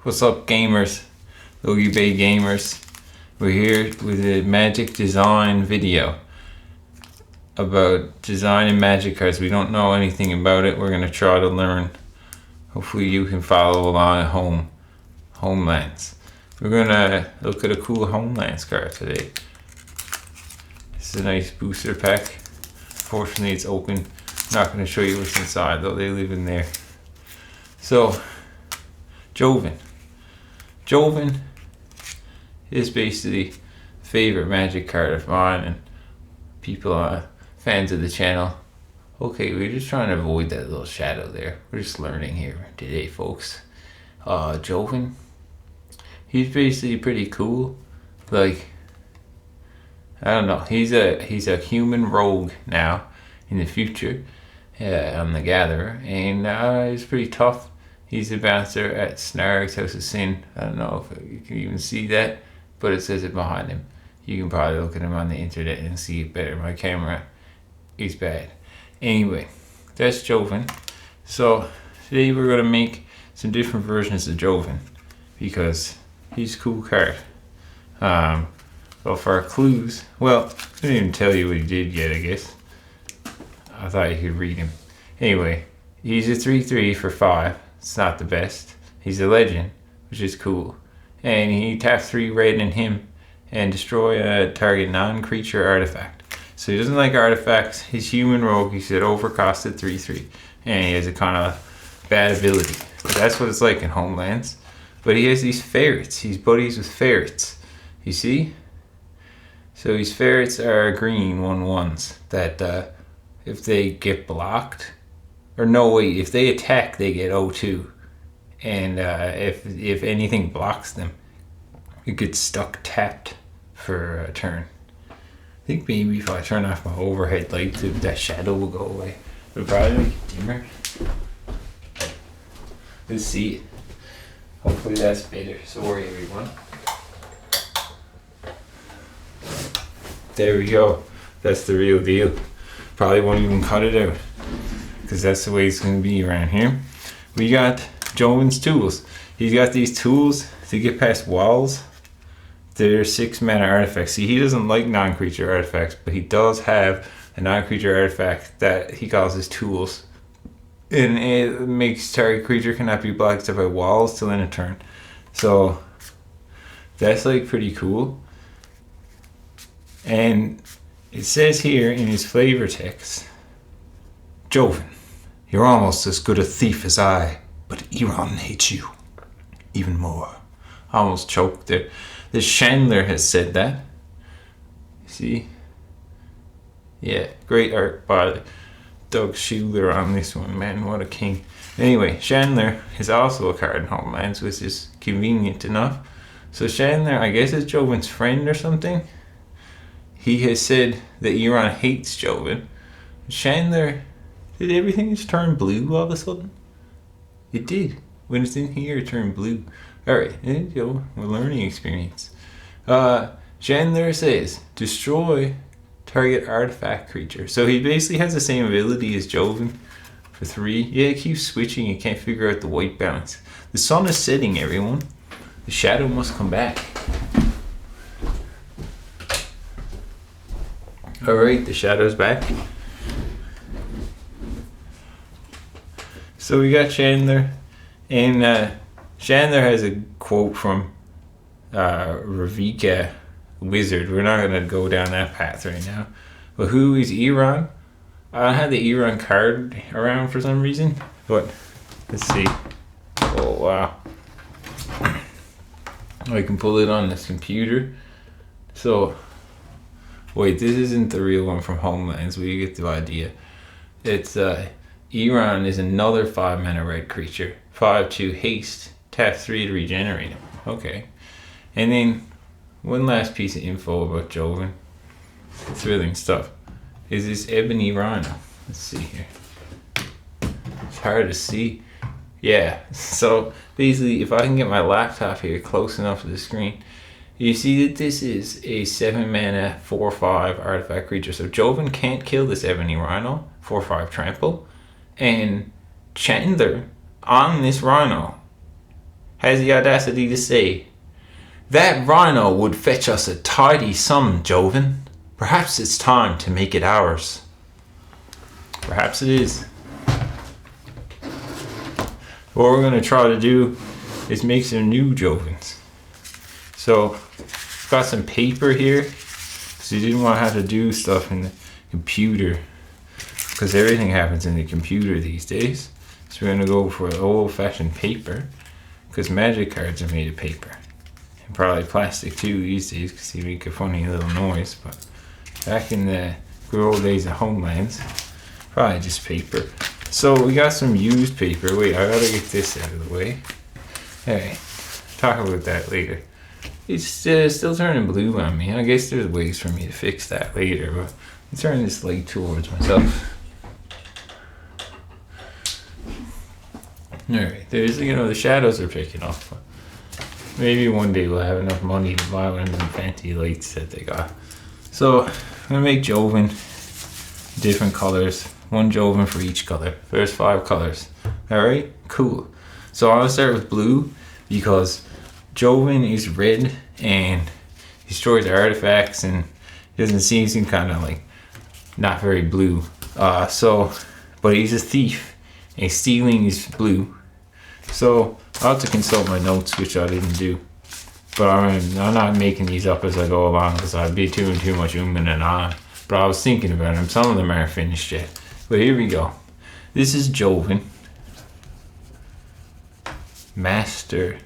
What's up, gamers? Logy Bay Gamers. We're here with a Magic Design video about designing Magic cards. We don't know anything about it. We're going to try to learn. Hopefully you can follow along at home. Homelands. We're going to look at a cool Homelands card today. This is a nice booster pack. Fortunately it's open. I'm not going to show you what's inside though. They live in there. So, Joven. Joven is basically a favorite Magic card of mine, and people are fans of the channel. Okay, we're just trying to avoid that little shadow there. We're just learning here today, folks. Joven, he's basically pretty cool. Like, I don't know, he's a human rogue now in the future on the Gatherer, and he's pretty tough. He's a bouncer at Snarg's House of Sin. I don't know if you can even see that, but it says it behind him. You can probably look at him on the internet and see it better. My camera is bad. Anyway, that's Joven. So today we're going to make some different versions of Joven because he's a cool card. Well, for our clues, well, I didn't even tell you what he did yet, I guess. I thought you could read him. Anyway, he's a 3/3 for 5. It's not the best. He's a legend, which is cool. And he taps 3 red in him and destroy a target non-creature artifact. So he doesn't like artifacts. He's human rogue. He's at overcosted 3/3. And he has a kind of bad ability. But that's what it's like in Homelands. But he has these ferrets. He's buddies with ferrets. You see? So these ferrets are green 1/1s that if they get blocked, or no wait, if they attack they get 0-2, and if anything blocks them, it gets stuck tapped for a turn. I think maybe if I turn off my overhead light, that shadow will go away. It'll probably make it dimmer. Let's see it. Hopefully that's better. Sorry everyone. There we go. That's the real deal. Probably won't even cut it out, because that's the way it's going to be around here. We got Joven's tools. He's got these tools to get past walls. They're 6 mana artifacts. See, he doesn't like non-creature artifacts, but he does have a non-creature artifact that he calls his tools. And it makes target creature cannot be blocked by walls till end of turn. So that's like pretty cool. And it says here in his flavor text, Joven, you're almost as good a thief as I, but Iran hates you even more. I almost choked there. The Chandler has said that. See? Yeah, great art by Doug Schuler on this one, man, what a king. Anyway, Chandler is also a card in Homelands, which is convenient enough. So Chandler, I guess, is Joven's friend or something. He has said that Iran hates Joven. Chandler, did everything just turn blue all of a sudden? It did. When it's in here, it turned blue. Alright, there you go. A learning experience. Chandler says, destroy target artifact creature. So he basically has the same ability as Joven for 3. Yeah, it keeps switching. You can't figure out the white balance. The sun is setting, everyone. The shadow must come back. Alright, the shadow's back. So we got Chandler, and Chandler has a quote from Ravika Wizard. We're not going to go down that path right now. But who is Iran? I don't have the Iran card around for some reason, but let's see. Oh wow. I can pull it on this computer. So wait, this isn't the real one from Homelands. We get the idea. It's Iran is another 5 mana red creature. 5/2 haste. Tap 3 to regenerate him. Okay. And then one last piece of info about Joven. Thrilling stuff. Is this Ebony Rhino. Let's see here. It's hard to see. Yeah. So basically, if I can get my laptop here close enough to the screen, you see that this is a 7 mana 4/5 artifact creature. So Joven can't kill this Ebony Rhino. 4/5 trample. And Chandler on this Rhino has the audacity to say, "That rhino would fetch us a tidy sum, Joven. Perhaps it's time to make it ours." Perhaps it is. What we're going to try to do is make some new Jovens. So, got some paper here, because you didn't want to have to do stuff in the computer, because everything happens in the computer these days. So we're going to go for old-fashioned paper, because magic cards are made of paper. And probably plastic too these days, because they make a funny little noise. But back in the good old days of Homelands, probably just paper. So we got some used paper. Wait, I gotta get this out of the way. Alright, talk about that later. It's still turning blue on me. I guess there's ways for me to fix that later, but I'm turning this light towards myself. Alright, there's, the shadows are picking up. Maybe one day we'll have enough money to buy one of them fancy lights that they got. So, I'm gonna make Joven, different colors. One Joven for each color. There's 5 colors. Alright, cool. So I'm gonna start with blue because Joven is red and destroys artifacts and doesn't seem kind of like not very blue. But he's a thief and stealing is blue. So I'll have to consult my notes, which I didn't do. But I'm not making these up as I go along because I'd be doing too much and on. But I was thinking about them. Some of them aren't finished yet. But here we go. This is Joven. Master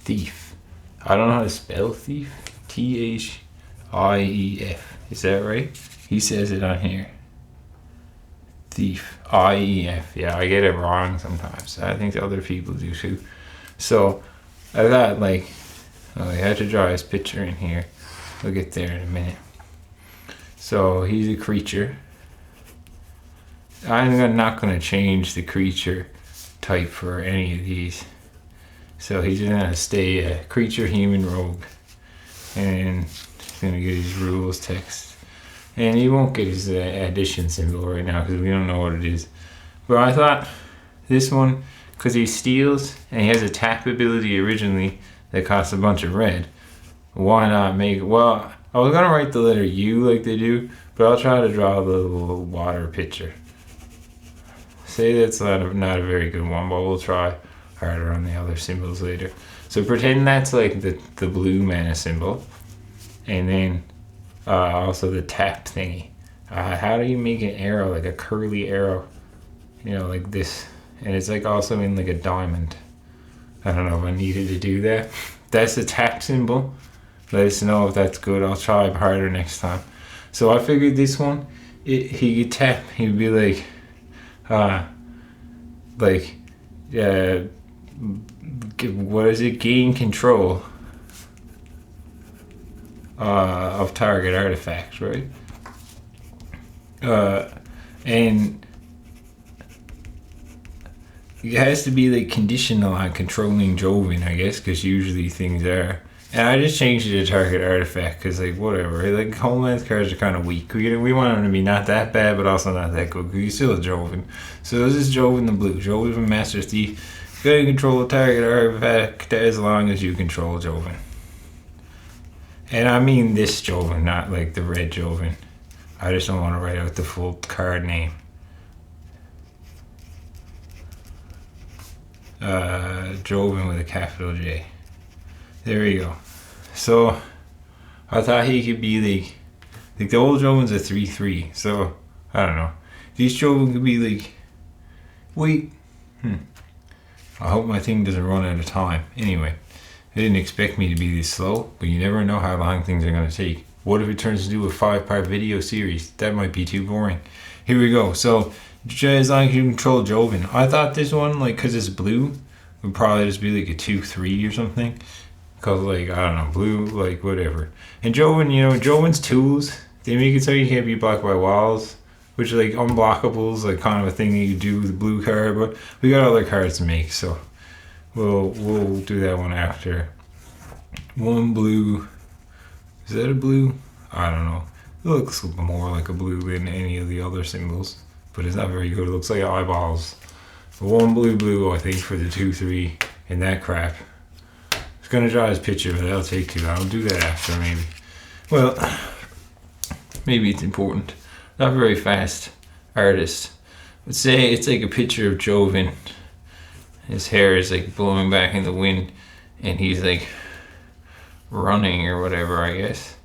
Thief. I don't know how to spell thief. Thief. Is that right? He says it on here. Thief. IEF. Yeah, I get it wrong sometimes. I think other people do too. So I thought I had to draw his picture in here. We'll get there in a minute. So he's a creature. I'm not going to change the creature type for any of these. So he's going to stay a creature, human, rogue. And he's going to get his rules text. And he won't get his addition symbol right now because we don't know what it is. But I thought this one, because he steals and he has a tap ability originally that costs a bunch of red. Why not make it? Well, I was going to write the letter U like they do, but I'll try to draw the little water picture. Say that's not a very good one, but we'll try harder on the other symbols later. So pretend that's like the blue mana symbol. And then also the tap thingy. How do you make an arrow, like a curly arrow? Like this. And it's like also in like a diamond. I don't know if I needed to do that. That's the tap symbol. Let us know if that's good. I'll try harder next time. So I figured this one, he could tap. He'd be like, what is it? Gain control of target artifacts, right? And it has to be like conditional on controlling Joven, I guess, because usually things are. And I just changed it to target artifact because, whatever. Like, Homelands cards are kind of weak. We want them to be not that bad, but also not that good because you still have Joven. So this is Joven the blue. Joven Master Thief. You gotta control a target artifact as long as you control Joven. And I mean this Joven, not like the red Joven. I just don't want to write out the full card name. Joven with a capital J. There we go. So I thought he could be like the old Joven's a 3/3. So I don't know. These Joven could be like, wait. I hope my thing doesn't run out of time. Anyway, they didn't expect me to be this slow, but you never know how long things are gonna take. What if it turns into a 5-part video series? That might be too boring. Here we go. So as long as you control Joven, I thought this one, because it's blue, would probably just be like a 2/3 or something. Because, I don't know, blue, whatever. And Joven, Joven's tools, they make it so you can't be blocked by walls, which, unblockables, kind of a thing you do with the blue card, but we got other cards to make, so we'll do that one after. One blue, is that a blue? I don't know. It looks more like a blue than any of the other symbols, but it's not very good. It looks like eyeballs. 1 blue, I think, for the 2/3 and that crap. I was gonna draw his picture, but that'll take too long. I'll do that after, maybe. Well, maybe it's important. Not very fast artist. But say it's like a picture of Joven. His hair is like blowing back in the wind, and he's like running or whatever, I guess.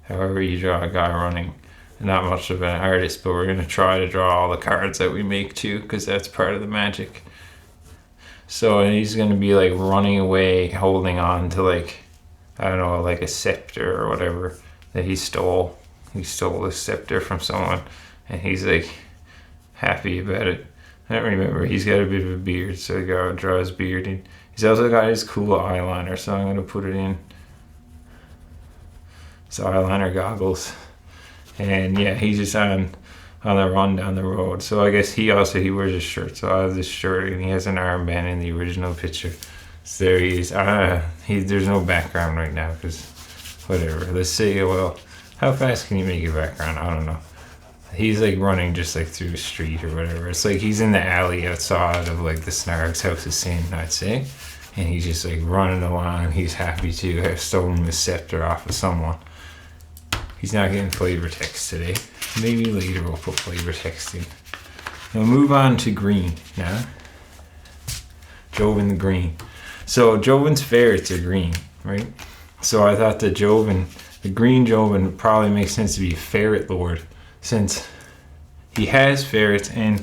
However you draw a guy running. Not much of an artist, but we're gonna try to draw all the cards that we make too, because that's part of the magic. So he's gonna be like running away, holding on to like, I don't know, like a scepter or whatever that he stole. He stole a scepter from someone, and he's like happy about it. I don't remember. He's got a bit of a beard, so I gotta draw his beard in. He's also got his cool eyeliner, so I'm gonna put it in. His eyeliner goggles. And yeah, he's just on the run down the road. So I guess he wears a shirt. So I have this shirt, and he has an armband in the original picture. So there he is. There's no background right now because whatever. Let's see. Well, how fast can you make a background? I don't know. He's like running just like through the street or whatever. It's like he's in the alley outside of like the Snark's House of Sin, I'd say. And he's just like running along. He's happy to have stolen the scepter off of someone. He's not getting flavor text today. Maybe later we'll put flavor text in. We'll move on to green now. Joven the green. So Joven's ferrets are green, right? So I thought that the green Joven would probably make sense to be a ferret lord, since he has ferrets, and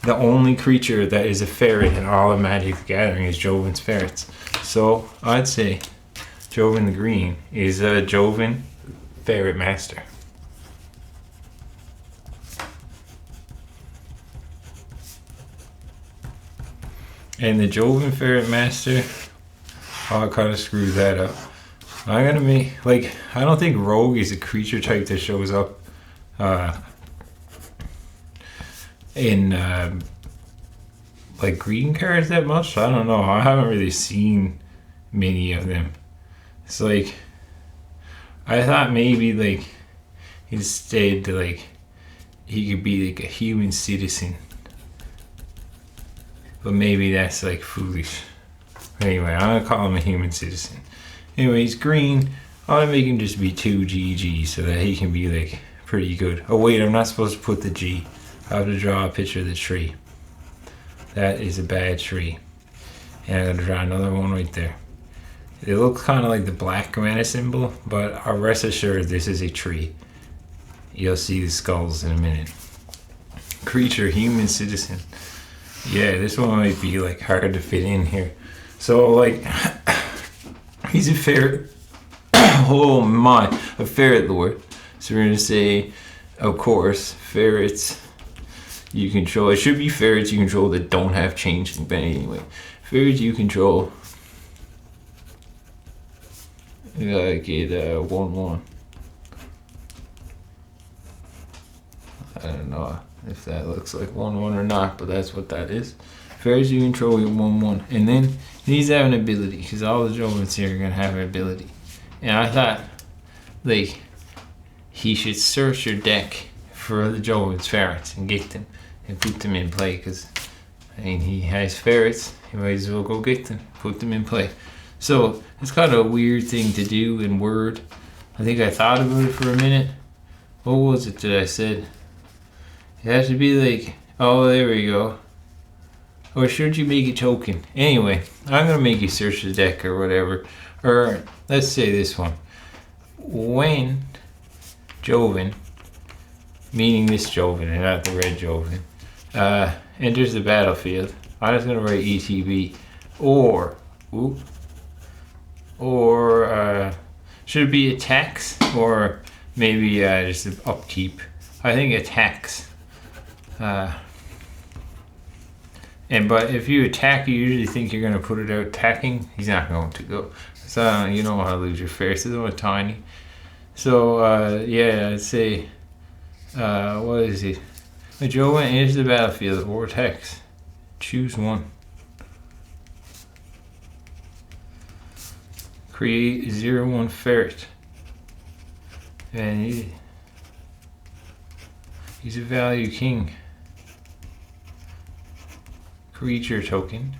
the only creature that is a ferret in all of Magic the Gathering is Joven's ferrets. So I'd say Joven the green is a Joven Ferret Master. And the Joven Ferret Master, I kind of screwed that up. I'm gonna make, like, I don't think Rogue is a creature type that shows up in like green cards that much. I don't know. I haven't really seen many of them. It's like, I thought maybe like instead like he could be like a human citizen, but maybe that's like foolish. Anyway, I'm gonna call him a human citizen. Anyway, he's green. I'm gonna make him just be 2 GG so that he can be like pretty good. Oh wait, I'm not supposed to put the G. I have to draw a picture of the tree. That is a bad tree. And I'm gonna draw another one right there. It looks kind of like the black mana symbol, but I'll rest assured this is a tree. You'll see the skulls in a minute. Creature, human citizen. Yeah, this one might be like hard to fit in here. So like, he's a ferret. Oh my, a ferret lord. So we're gonna say, of course, ferrets you control. It should be ferrets you control that don't have changeling, but anyway, ferrets you control. Like it 1/1. I don't know if that looks like 1/1 or not, but that's what that is. Ferrets you control get 1/1, and then he needs to have an ability because all the Jovens here are gonna have an ability. And I thought like he should search your deck for the Joven's ferrets and get them and put them in play, because I mean he has ferrets. You might as well go get them, put them in play. So it's kind of a weird thing to do in Word. I think I thought about it for a minute. What was it that I said? It has to be like, oh, there we go. Or should you make a token? Anyway, I'm going to make you search the deck or whatever. Or let's say this one. When Joven, meaning this Joven and not the red Joven, enters the battlefield, I'm just going to write ETB. Or should it be attacks, or maybe just an upkeep? I think attacks. But if you attack, you usually think you're going to put it out attacking. He's not going to go. So you don't want to lose your ferrets. They're only tiny. So yeah, I'd say what is it? When Joven enters the battlefield or attacks, choose one. Create 0/1 ferret, and he's a value king. creature token.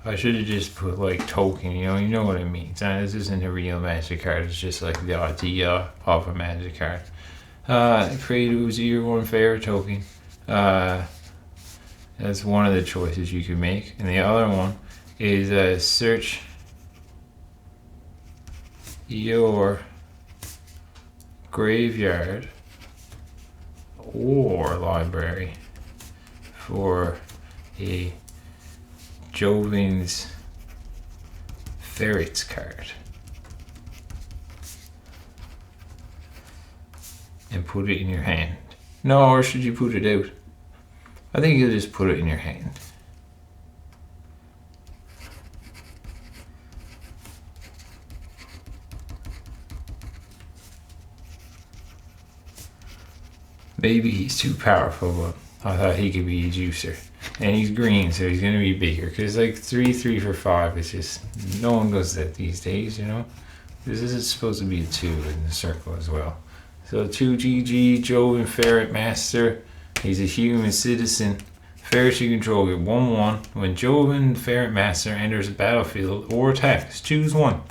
I should have just put like token, you know what I mean. This isn't a real magic card, it's just like the idea of a magic card. Create a 0/1 favorite token. That's one of the choices you can make. And the other one is search your graveyard or library for a Joven's Ferrets card and put it in your hand. No, or should you put it out? I think you'll just put it in your hand. Maybe he's too powerful, but I thought he could be a juicer. And he's green, so he's going to be bigger. Because like 3 for 5 is just, no one does that these days, you know. This is supposed to be a 2 in the circle as well. So 2 Joven Ferret Master. He's a human citizen. Ferrets you control get 1/1. When Joven Ferret Master enters the battlefield or attacks, choose one.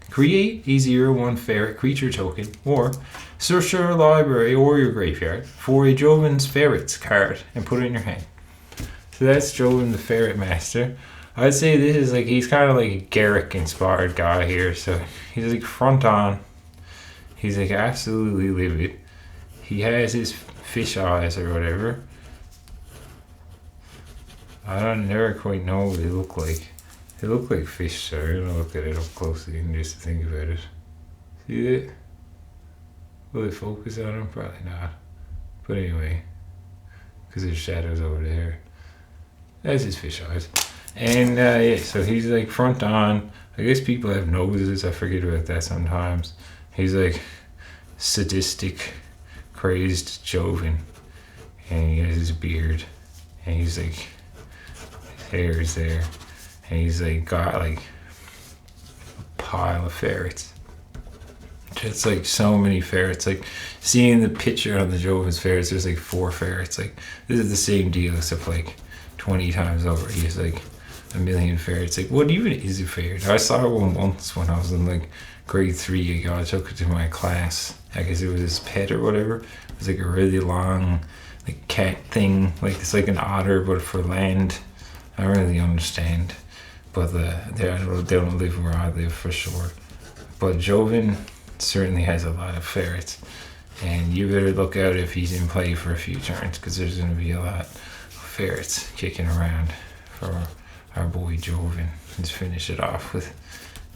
Create a 0/1 ferret creature token or search your library or your graveyard for a Joven's Ferrets card and put it in your hand. So that's Joven the Ferret Master. I'd say this is like, he's kind of like a Garrick inspired guy here. So he's like front on. He's like absolutely livid. He has his fish eyes or whatever. I don't never quite know what they look like. They look like fish, so I'm gonna look at it up closely and just think about it. See it? Will it focus on them? Probably not. But anyway, because there's shadows over there. That's his fish eyes. And yeah, so he's like front on. I guess people have noses. I forget about that sometimes. He's like sadistic, crazed Joven. And he has his beard. And he's like, his hair is there. And he's like got like a pile of ferrets. Just like so many ferrets. Like seeing the picture on the Joven's Ferrets, there's like 4 ferrets. Like this is the same deal except like 20 times over. He has like a million ferrets. Like what even is a ferret? I saw one once when I was in like grade 3. I took it to my class. I guess it was his pet or whatever. It was like a really long like cat thing. Like it's like an otter but for land. I don't really understand. But they don't live where I live for sure. But Joven certainly has a lot of ferrets. And you better look out if he's in play for a few turns, because there's going to be a lot of ferrets kicking around for our boy Joven. Let's finish it off with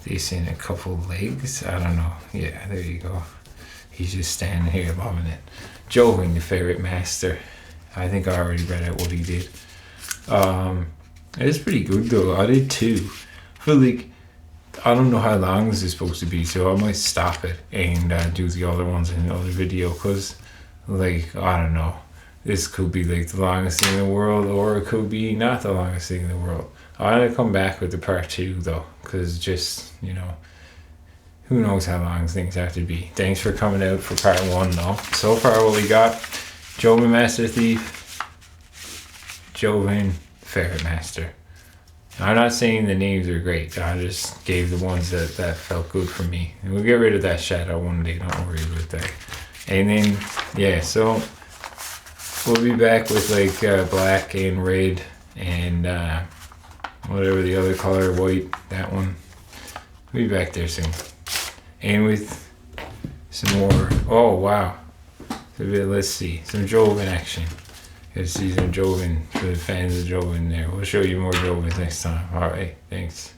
this in a couple legs. I don't know. Yeah, there you go. He's just standing here loving it. Joven, the Ferret Master. I think I already read out what he did. It's pretty good though. I did too. I feel like I don't know how long this is supposed to be, so I might stop it and do the other ones in another video, because like I don't know, this could be like the longest thing in the world, or it could be not the longest thing in the world. I'm gonna come back with the part 2 though, because just, you know, who knows how long things have to be. Thanks for coming out for part 1 though. So far what we got: Joven Master Thief, Joven Ferret Master. I'm not saying the names are great. I just gave the ones that felt good for me. And we'll get rid of that shadow one day. Don't worry about that. And then, yeah, so we'll be back with like black and red and whatever the other color, white, that one. We'll be back there soon. And with some more, oh wow. Let's see, some Joven action. Let's see some Joven for the fans of Joven there. We'll show you more Jovens next time. Alright, thanks.